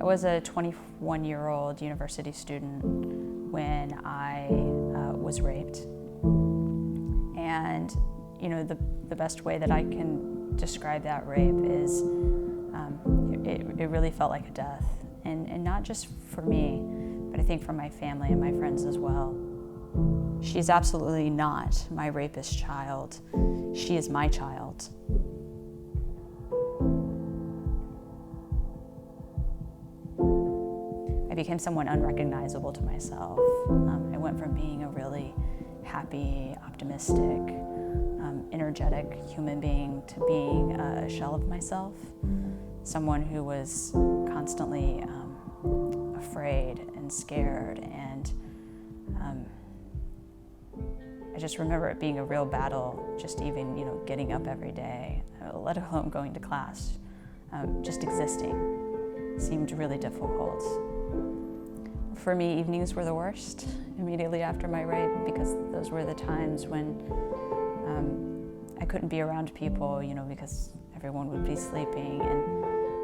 was a 21-year-old university student when I was raped. And the best way that I can describe that rape is it really felt like a death. And not just for me, but I think for my family and my friends as well. She's absolutely not my rapist child. She is my child. I became someone unrecognizable to myself. I went from being a really happy, optimistic, energetic human being to being a shell of myself. Someone who was constantly afraid and scared, and I just remember it being a real battle, just even getting up every day, let alone going to class. Just existing seemed really difficult. For me, evenings were the worst immediately after my rape, because those were the times when I couldn't be around people, because everyone would be sleeping.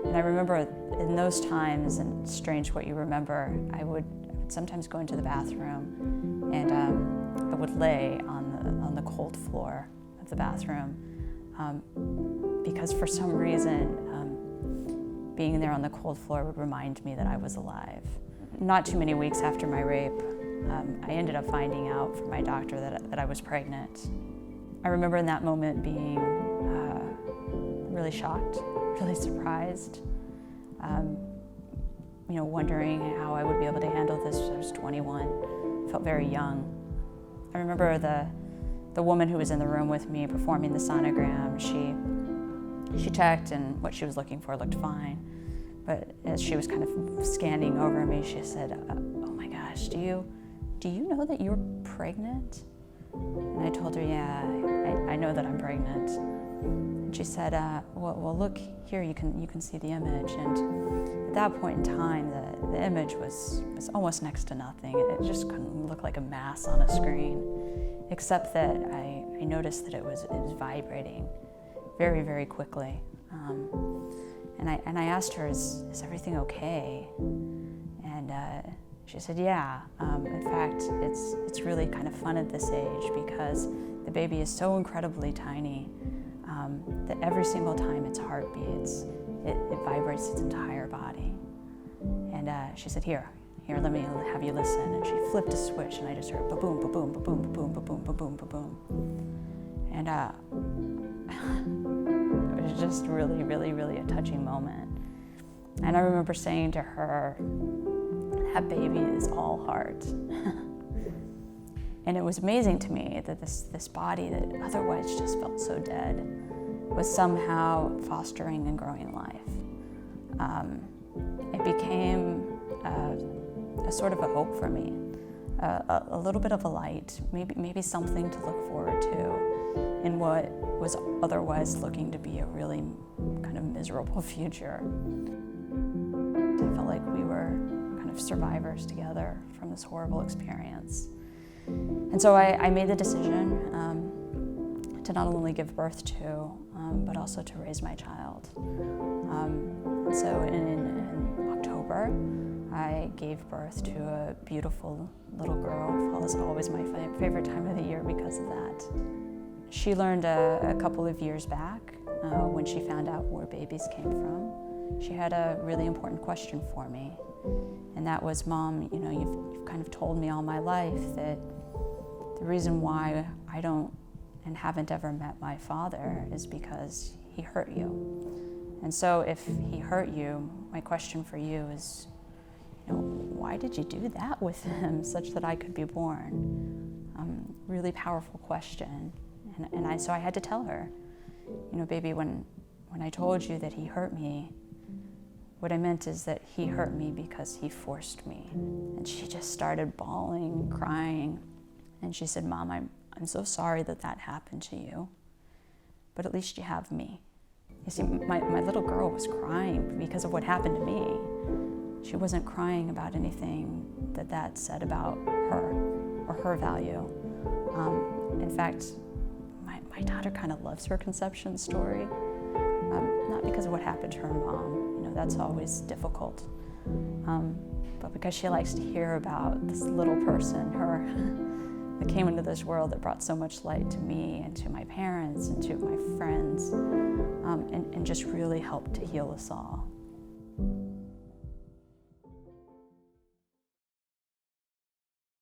And I remember in those times, and strange what you remember, I would sometimes go into the bathroom, and I would lay on the cold floor of the bathroom, because for some reason, being there on the cold floor would remind me that I was alive. Not too many weeks after my rape, I ended up finding out from my doctor that I was pregnant. I remember in that moment being really shocked, really surprised, wondering how I would be able to handle this. I was 21, felt very young. I remember the woman who was in the room with me performing the sonogram, she checked, and what she was looking for looked fine. But as she was kind of scanning over me, she said, "Oh my gosh, do you know that you're pregnant?" And I told her, "Yeah, I know that I'm pregnant." And she said, well, look here, you can see the image." And at that point in time, the image was almost next to nothing. It just couldn't look like a mass on a screen, except that I noticed that it was vibrating very, very quickly. And I asked her, is everything okay? And she said, yeah. In fact, it's really kind of fun at this age, because the baby is so incredibly tiny that every single time its heart beats, it vibrates its entire body. And she said, here, let me have you listen. And she flipped a switch, and I just heard ba-boom, ba-boom, ba-boom, ba-boom, ba-boom, ba-boom, ba-boom. And it was just really, really, really a touching moment. And I remember saying to her, that baby is all heart. And it was amazing to me that this body that otherwise just felt so dead was somehow fostering and growing life. It became a sort of a hope for me, a little bit of a light, maybe something to look forward to in what was otherwise looking to be a really kind of miserable future. I felt like we were kind of survivors together from this horrible experience. And so I made the decision to not only give birth to, but also to raise my child. And so in October, I gave birth to a beautiful little girl. Fall is always my favorite time of the year because of that. She learned a couple of years back, when she found out where babies came from, she had a really important question for me. And that was, Mom, you've kind of told me all my life that the reason why I don't and haven't ever met my father is because he hurt you. And so if he hurt you, my question for you is, why did you do that with him such that I could be born? Really powerful question. So I had to tell her, baby, when I told you that he hurt me, what I meant is that he hurt me because he forced me. And she just started bawling, crying. And she said, Mom, I'm so sorry that happened to you, but at least you have me. You see, my little girl was crying because of what happened to me. She wasn't crying about anything that said about her or her value. In fact, my daughter kind of loves her conception story, not because of what happened to her mom. That's always difficult, but because she likes to hear about this little person, her, that came into this world that brought so much light to me and to my parents and to my friends, and just really helped to heal us all.